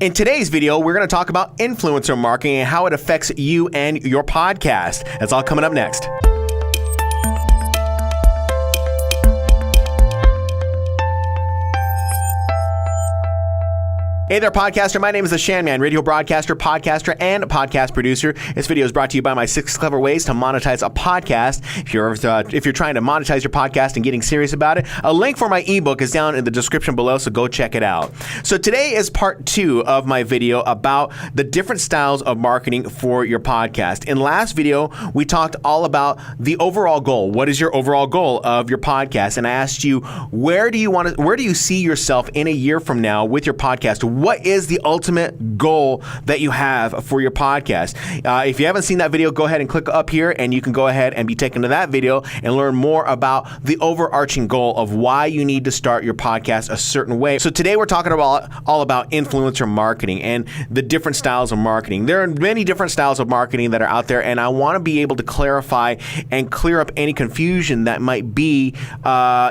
In today's video, we're going to talk about influencer marketing and how it affects you and your podcast. That's all coming up next. Hey there, podcaster. My name is the Shan Man, radio broadcaster, podcaster, and podcast producer. This video is brought to you by my 6 clever ways to monetize a podcast. If you're trying to monetize your podcast and getting serious about it, a link for my ebook is down in the description below, so go check it out. So today is part 2 of my video about the different styles of marketing for your podcast. In last video, we talked all about the overall goal. What is your overall goal of your podcast? And I asked you, where do you see yourself in a year from now with your podcast? What is the ultimate goal that you have for your podcast? If you haven't seen that video, go ahead and click up here and you can go ahead and be taken to that video and learn more about the overarching goal of why you need to start your podcast a certain way. So today we're talking about all about influencer marketing and the different styles of marketing. There are many different styles of marketing that are out there, and I want to be able to clarify and clear up any confusion that might be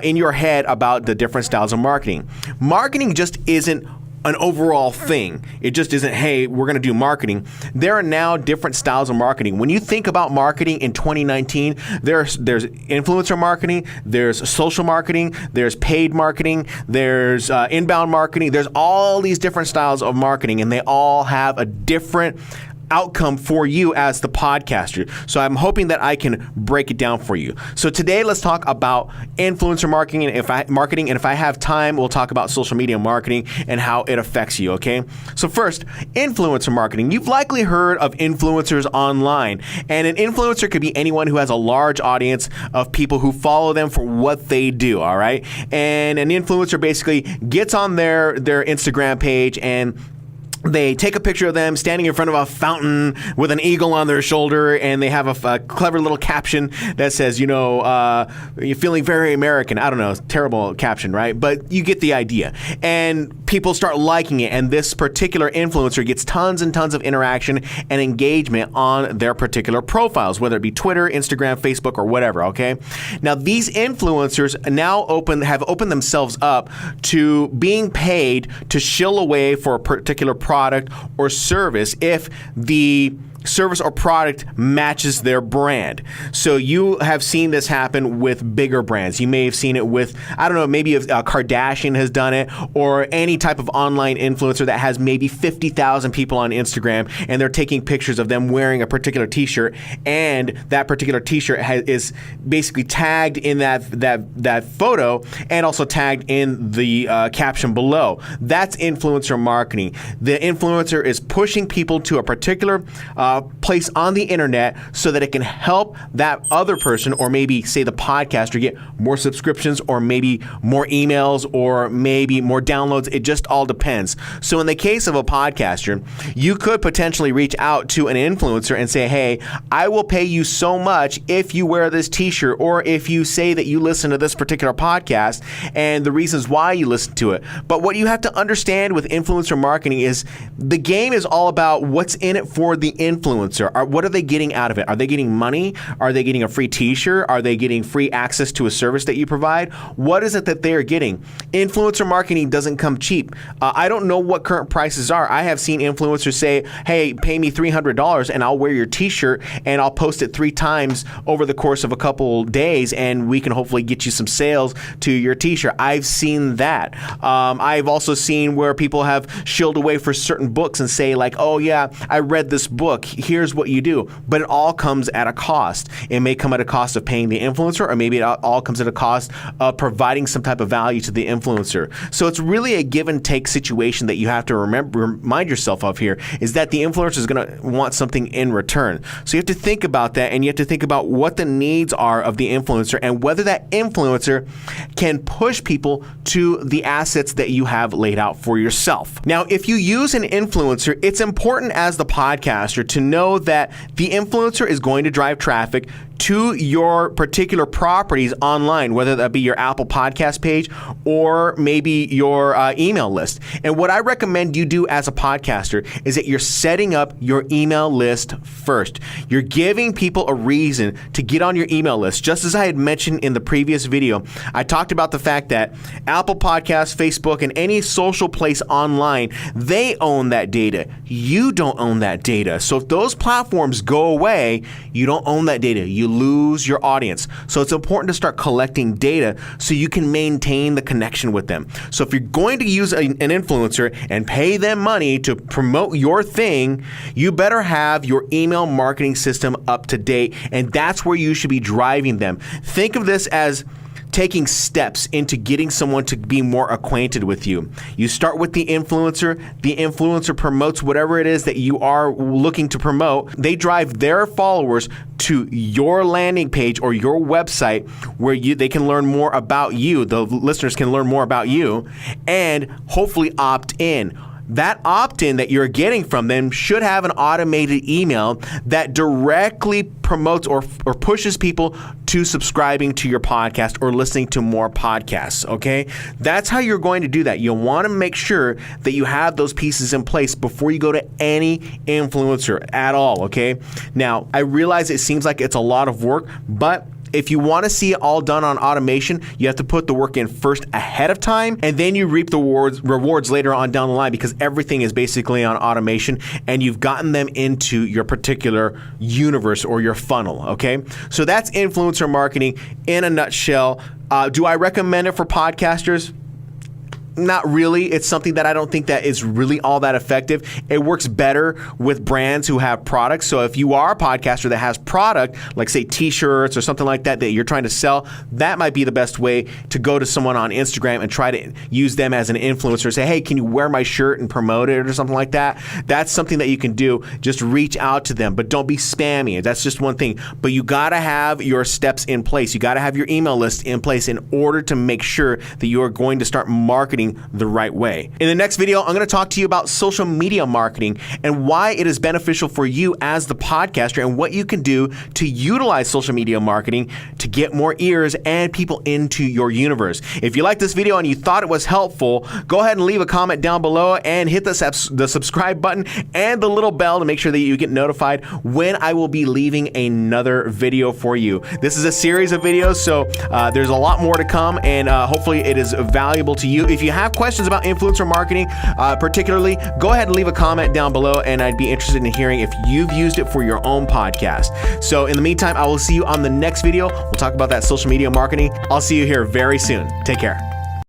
in your head about the different styles of marketing. Marketing just isn't an overall thing. It just isn't, hey, we're going to do marketing. There are now different styles of marketing. When you think about marketing in 2019, there's influencer marketing, there's social marketing, there's paid marketing, there's inbound marketing. There's all these different styles of marketing, and they all have a different outcome for you as the podcaster. So I'm hoping that I can break it down for you. So today let's talk about influencer marketing, and if I have time, we'll talk about social media marketing and how it affects you, okay? So first, influencer marketing. You've likely heard of influencers online, and an influencer could be anyone who has a large audience of people who follow them for what they do, all right? And an influencer basically gets on their Instagram page and they take a picture of them standing in front of a fountain with an eagle on their shoulder, and they have a clever little caption that says, you're feeling very American. I don't know, terrible caption, right? But you get the idea. And people start liking it, and this particular influencer gets tons and tons of interaction and engagement on their particular profiles, whether it be Twitter, Instagram, Facebook, or whatever, okay? Now, these influencers now have opened themselves up to being paid to shill away for a particular product or service if the service or product matches their brand. So you have seen this happen with bigger brands. You may have seen it with, I don't know, maybe Kardashian has done it, or any type of online influencer that has maybe 50,000 people on Instagram, and they're taking pictures of them wearing a particular t-shirt, and that particular t-shirt is basically tagged in that photo and also tagged in the caption below. That's influencer marketing. The influencer is pushing people to a particular place on the internet so that it can help that other person, or maybe say the podcaster, get more subscriptions, or maybe more emails, or maybe more downloads. It just all depends. So in the case of a podcaster, you could potentially reach out to an influencer and say, hey, I will pay you so much if you wear this t-shirt, or if you say that you listen to this particular podcast and the reasons why you listen to it. But what you have to understand with influencer marketing is the game is all about what's in it for the influencer. What are they getting out of it? Are they getting money? Are they getting a free t-shirt? Are they getting free access to a service that you provide? What is it that they are getting? Influencer marketing doesn't come cheap. I don't know what current prices are. I have seen influencers say, hey, pay me $300 and I'll wear your t-shirt and I'll post it 3 times over the course of a couple days, and we can hopefully get you some sales to your t-shirt. I've seen that. I've also seen where people have shilled away for certain books and say like, oh yeah, I read this book. Here's what you do. But it all comes at a cost. It may come at a cost of paying the influencer, or maybe it all comes at a cost of providing some type of value to the influencer. So it's really a give and take situation that you have to remind yourself of here, is that the influencer is going to want something in return. So you have to think about that, and you have to think about what the needs are of the influencer and whether that influencer can push people to the assets that you have laid out for yourself. Now, if you use an influencer, it's important as the podcaster to know that the influencer is going to drive traffic to your particular properties online, whether that be your Apple Podcast page or maybe your email list. And what I recommend you do as a podcaster is that you're setting up your email list first. You're giving people a reason to get on your email list. Just as I had mentioned in the previous video, I talked about the fact that Apple Podcasts, Facebook, and any social place online, they own that data. You don't own that data. So if those platforms go away, you don't own that data. You lose your audience. So it's important to start collecting data so you can maintain the connection with them. So if you're going to use an influencer and pay them money to promote your thing, you better have your email marketing system up to date, and that's where you should be driving them. Think of this as taking steps into getting someone to be more acquainted with you. You start with the influencer promotes whatever it is that you are looking to promote. They drive their followers to your landing page or your website where they can learn more about you. The listeners can learn more about you and hopefully opt in. That opt-in that you're getting from them should have an automated email that directly promotes or pushes people to subscribing to your podcast or listening to more podcasts, okay? That's how you're going to do that. You'll want to make sure that you have those pieces in place before you go to any influencer at all, okay? Now, I realize it seems like it's a lot of work, but if you want to see it all done on automation, you have to put the work in first ahead of time, and then you reap the rewards later on down the line because everything is basically on automation and you've gotten them into your particular universe or your funnel, okay? So that's influencer marketing in a nutshell. Do I recommend it for podcasters? Not really. It's something that I don't think that is really all that effective. It works better with brands who have products. So if you are a podcaster that has product, like say t-shirts or something like that you're trying to sell, that might be the best way to go to someone on Instagram and try to use them as an influencer. Say, hey, can you wear my shirt and promote it or something like that? That's something that you can do. Just reach out to them, but don't be spammy. That's just one thing. But you got to have your steps in place. You got to have your email list in place in order to make sure that you are going to start marketing the right way. In the next video, I'm going to talk to you about social media marketing and why it is beneficial for you as the podcaster and what you can do to utilize social media marketing to get more ears and people into your universe. If you like this video and you thought it was helpful, go ahead and leave a comment down below and hit the subscribe button and the little bell to make sure that you get notified when I will be leaving another video for you. This is a series of videos, so there's a lot more to come, and hopefully it is valuable to you. If you have questions about influencer marketing, particularly, go ahead and leave a comment down below, and I'd be interested in hearing if you've used it for your own podcast. So in the meantime, I will see you on the next video. We'll talk about that social media marketing. I'll see you here very soon. Take care.